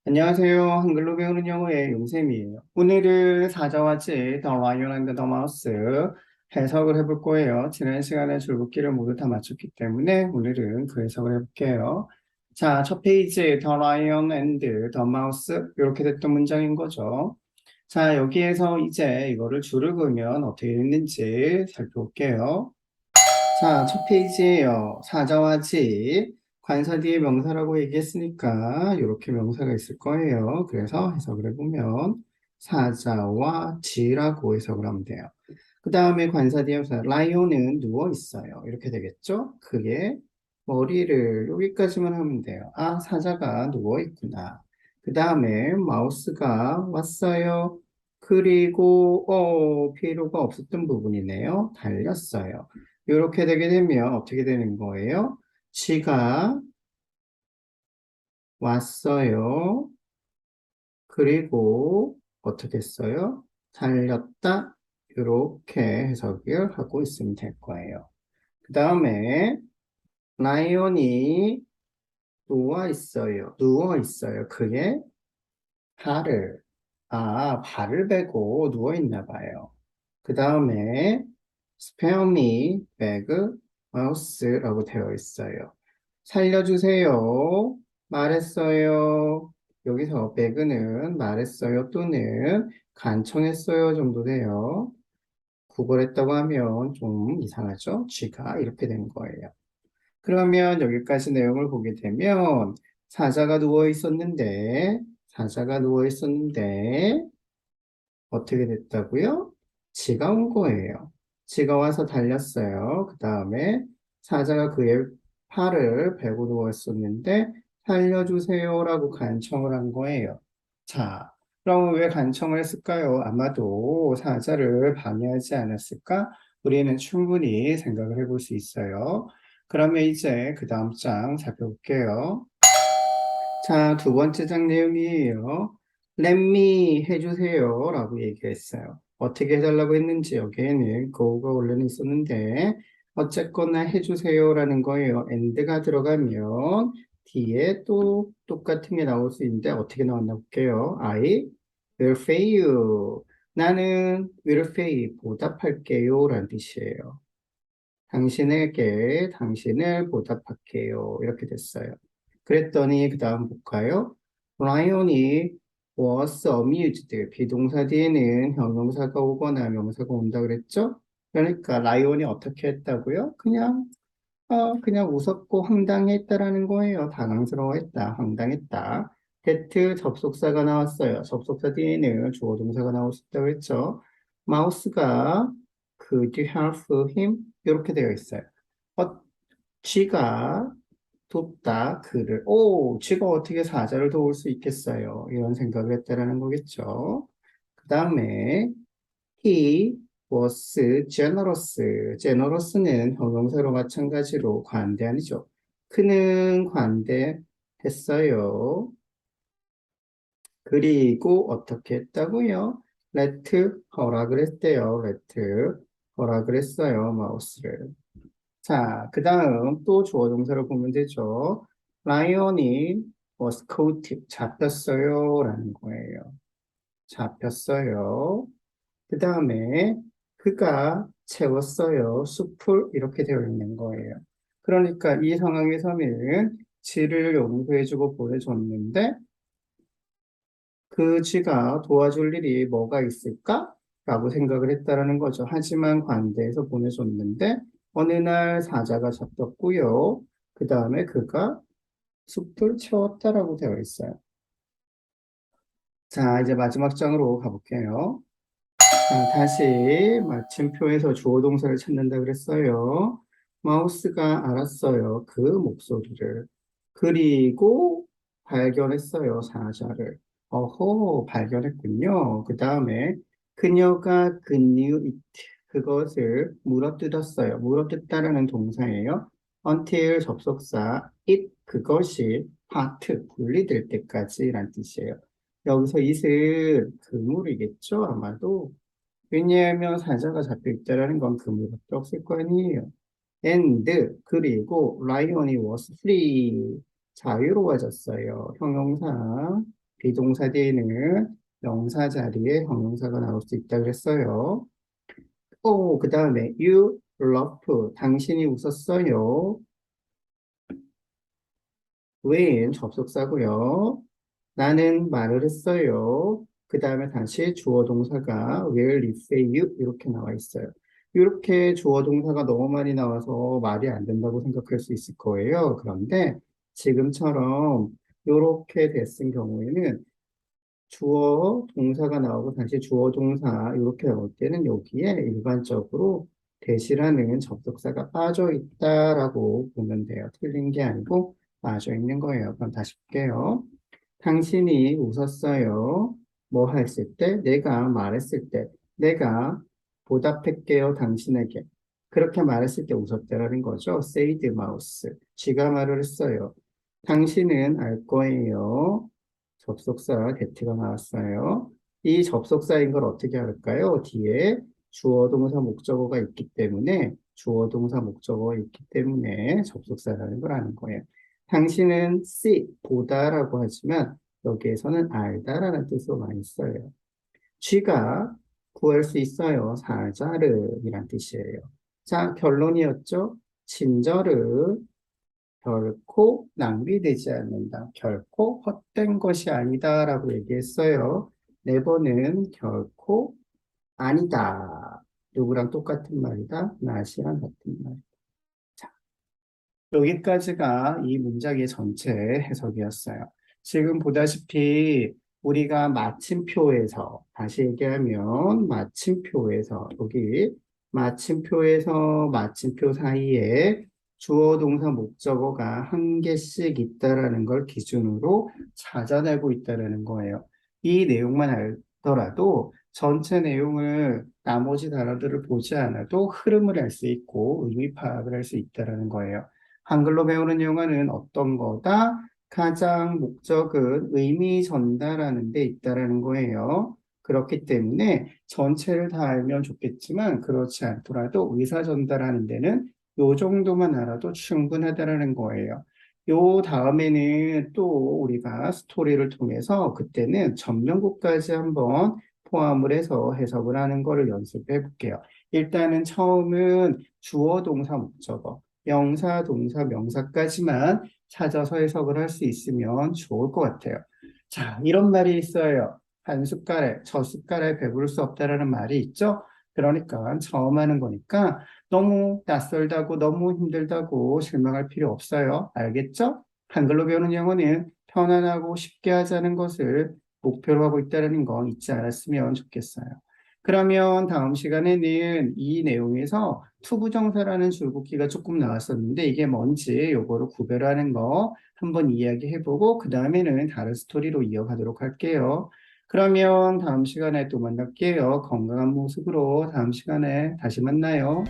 안녕하세요. 한글로 배우는 영어의 용쌤이에요. 오늘은 사자와지, The Lion and the Mouse 해석을 해볼 거예요. 지난 시간에 줄긋기를 모두 다 맞췄기 때문에 오늘은 그 해석을 해볼게요. 자, 첫 페이지 The Lion and the Mouse 이렇게 됐던 문장인 거죠. 자, 여기에서 이제 이거를 줄을 그으면 어떻게 됐는지 살펴볼게요. 자, 첫 페이지에요. 사자와 지, 관사 뒤에 명사라고 얘기했으니까 이렇게 명사가 있을 거예요. 그래서 해석을 해보면 사자와 지라고 해석을 하면 돼요. 그 다음에 관사 뒤에 명사 라이온은 누워 있어요. 이렇게 되겠죠? 그게 머리를 여기까지만 하면 돼요. 아, 사자가 누워 있구나. 그 다음에 마우스가 왔어요. 그리고 필요가 없었던 부분이네요. 달렸어요. 이렇게 되게 되면 어떻게 되는 거예요? 쥐가 왔어요. 그리고 어떻게 했어요? 달렸다. 이렇게 해석을 하고 있으면 될 거예요. 그 다음에 라이온이 누워 있어요. 누워 있어요. 그게 발을 발을 베고 누워 있나 봐요. 그 다음에 spare me bag mouse라고 되어 있어요. 살려주세요. 말했어요. 여기서 beg는 말했어요 또는 간청했어요 정도 돼요. 구걸했다고 하면 좀 이상하죠? 쥐가 이렇게 된 거예요. 그러면 여기까지 내용을 보게 되면 사자가 누워 있었는데 어떻게 됐다고요? 지가 온 거예요. 지가 와서 달렸어요. 그 다음에 사자가 그의 팔을 베고 누웠었는데 살려주세요라고 간청을 한 거예요. 자, 그럼 왜 간청을 했을까요? 아마도 사자를 방해하지 않았을까? 우리는 충분히 생각을 해볼 수 있어요. 그러면 이제 그 다음 장 살펴볼게요. 자, 두 번째 장 내용이에요. Let me 해주세요 라고 얘기했어요. 어떻게 해달라고 했는지 여기에는 go가 원래는 있었는데 어쨌거나 해주세요 라는 거예요. and가 들어가면 뒤에 또 똑같은 게 나올 수 있는데 어떻게 나왔나 볼게요. I will pay you. 나는 will pay 보답할게요 라는 뜻이에요. 당신을 보답할게요. 이렇게 됐어요. 그랬더니 그 다음 볼까요? 라이온이 was amused. 비동사 뒤에는 형용사가 오거나 명사가 온다 그랬죠? 그러니까 라이온이 어떻게 했다고요? 그냥 웃었고 황당했다라는 거예요. 당황스러워했다, 황당했다. that 접속사가 나왔어요. 접속사 뒤에는 주어 동사가 나올 수 있다고 했죠. 마우스가 could you help him? 이렇게 되어 있어요. 어, 쥐가 돕다 그를 쥐가 어떻게 사자를 도울 수 있겠어요? 이런 생각을 했다라는 거겠죠. 그 다음에 he was generous. generous는 형용사로 마찬가지로 관대한이죠. 그는 관대했어요. 그리고 어떻게 했다고요? let 허락을 했대요. let 허락을 했어요. 마우스를. 자, 그 다음 또 주어 동사를 보면 되죠. 라이언이 was caught, 잡혔어요. 라는 거예요. 잡혔어요. 그 다음에 그가 채웠어요. 숲을 이렇게 되어 있는 거예요. 그러니까 이 상황에서는 지를 용서해주고 보내줬는데 그 쥐가 도와줄 일이 뭐가 있을까? 라고 생각을 했다라는 거죠. 하지만 관대해서 보내줬는데 어느 날 사자가 잡혔고요. 그 다음에 그가 숲을 채웠다라고 되어 있어요. 자, 이제 마지막 장으로 가볼게요. 자, 다시 마침표에서 주어 동사를 찾는다 그랬어요. 마우스가 알았어요. 그 목소리를. 그리고 발견했어요. 사자를. 어허, 발견했군요. 그 다음에 그녀가 그new it 그것을 물어뜯었어요. 물어뜯다라는 동사예요. until 접속사 it 그것이 part 분리될 때까지란 뜻이에요. 여기서 it은 그물이겠죠, 아마도. 왜냐하면 사자가 잡혀 있다라는 건 그물밖에 없을 거 아니에요. and 그리고 lion이 was free 자유로워졌어요. 형용사 비동사 뒤에는 명사 자리에 형용사가 나올 수 있다 그랬어요. 그 다음에 you laugh. 당신이 웃었어요. when 접속사고요. 나는 말을 했어요. 그 다음에 다시 주어 동사가 will you say you 이렇게 나와 있어요. 이렇게 주어 동사가 너무 많이 나와서 말이 안 된다고 생각할 수 있을 거예요. 그런데 지금처럼 이렇게 됐을 경우에는 주어 동사가 나오고 다시 주어 동사 이렇게 나올 때는 여기에 일반적으로 대시라는 접속사가 빠져 있다라고 보면 돼요. 틀린 게 아니고 빠져 있는 거예요. 그럼 다시 볼게요. 당신이 웃었어요. 뭐 했을 때? 내가 말했을 때. 내가 보답할게요, 당신에게. 그렇게 말했을 때 웃었다라는 거죠. said mouse. 쥐가 말을 했어요. 당신은 알 거예요. 접속사 get가 나왔어요. 이 접속사인 걸 어떻게 알까요? 뒤에 주어 동사 목적어가 있기 때문에 접속사라는 걸 아는 거예요. 당신은 see, 보다라고 하지만 여기에서는 알다라는 뜻으로 많이 써요. 쥐가 구할 수 있어요. 사자르이란 뜻이에요. 자, 결론이었죠. 친절은 결코 낭비되지 않는다. 결코 헛된 것이 아니다라고 얘기했어요. 네 번은 결코 아니다. 누구랑 똑같은 말이다? 나시랑 같은 말. 자, 여기까지가 이 문장의 전체 해석이었어요. 지금 보다시피 우리가 마침표에서, 다시 얘기하면 마침표에서, 여기 마침표에서 마침표 사이에 주어, 동사, 목적어가 한 개씩 있다라는 걸 기준으로 찾아내고 있다라는 거예요. 이 내용만 알더라도 전체 내용을 나머지 단어들을 보지 않아도 흐름을 알 수 있고 의미 파악을 할 수 있다라는 거예요. 한글로 배우는 영어는 어떤 거다? 가장 목적은 의미 전달하는 데 있다라는 거예요. 그렇기 때문에 전체를 다 알면 좋겠지만 그렇지 않더라도 의사 전달하는 데는 요 정도만 알아도 충분하다라는 거예요. 요 다음에는 또 우리가 스토리를 통해서 그때는 전명구까지 한번 포함을 해서 해석을 하는 거를 연습해 볼게요. 일단은 처음은 주어, 동사, 목적어, 명사, 동사, 명사까지만 찾아서 해석을 할 수 있으면 좋을 것 같아요. 자, 이런 말이 있어요. 한 숟갈에, 저 숟갈에 배부를 수 없다라는 말이 있죠? 그러니까 처음 하는 거니까 너무 낯설다고 너무 힘들다고 실망할 필요 없어요. 알겠죠? 한글로 배우는 영어는 편안하고 쉽게 하자는 것을 목표로 하고 있다는 거 잊지 않았으면 좋겠어요. 그러면 다음 시간에는 이 내용에서 투부정사라는 줄긋기가 조금 나왔었는데 이게 뭔지 요거를 구별하는 거 한번 이야기해보고 그 다음에는 다른 스토리로 이어가도록 할게요. 그러면 다음 시간에 또 만날게요. 건강한 모습으로 다음 시간에 다시 만나요.